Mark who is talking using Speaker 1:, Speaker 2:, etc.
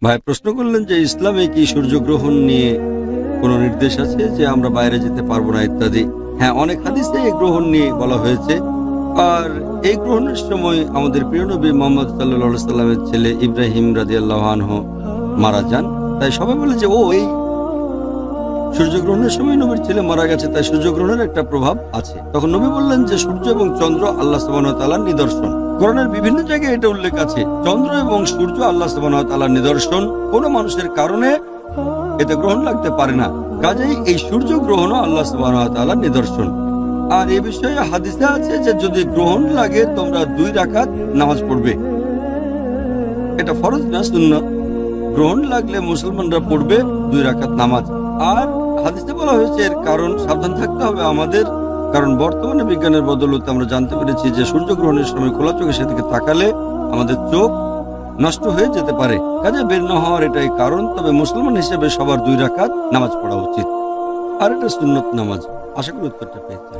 Speaker 1: ভাই প্রশ্ন করলেন যে ইসলামে কি সূর্যগ্রহণ নিয়ে কোনো নির্দেশ আছে যে আমরা বাইরে যেতে পারবো না ইত্যাদি। হ্যাঁ, অনেক হাদিসে এই গ্রহণ নিয়ে বলা হয়েছে। আর এই গ্রহণের সময় আমাদের প্রিয় নবী মোহাম্মদ সাল্লাল্লাহু সাল্লামের ছেলে ইব্রাহিম রাদিয়াল্লাহু আনহু মারা যান। তাই সবাই বলে যে এই সূর্যগ্রহণের সময় নবীর ছেলে মারা গেছে, তাই সূর্যগ্রহণের একটা প্রভাব আছে। তখন নবী বললেন যে সূর্য এবং চন্দ্র আল্লাহ সুবহানাহু ওয়া তাআলার নিদর্শন। কোরআনের বিভিন্ন জায়গায় এটা উল্লেখ আছে, চন্দ্র এবং সূর্য আল্লাহ সুবহানাহু ওয়া তাআলার নিদর্শন, কোনো মানুষের কারণে এতে গ্রহণ লাগতে পারে না। কাজেই এই সূর্য গ্রহণও আল্লাহ সুবহানাহু ওয়া তাআলার নিদর্শন। আর এ বিষয়ে হাদিসে আছে যে যদি গ্রহণ লাগে তোমরা 2 রাকাত নামাজ পড়বে। এটা ফরজ না, সুন্নাত। গ্রহণ লাগলে মুসলমানরা পড়বে 2 রাকাত নামাজ। আর হাদিসে বলা হয়েছে এর কারণ সাবধান থাকতে হবে আমাদের, কারণ বর্তমানে বিজ্ঞানের বদৌলতে আমরা জানতে পেরেছি যে সূর্যগ্রহণের সময় খোলা চোখে সেদিকে তাকালে আমাদের চোখ নষ্ট হয়ে যেতে পারে। কাজে বের না হওয়ার এটাই কারণ। তবে মুসলমান হিসেবে সবার 2 রাকাত নামাজ পড়া উচিত, আর এটা সুন্নত নামাজ। আশা করি উত্তরটা পেয়েছি।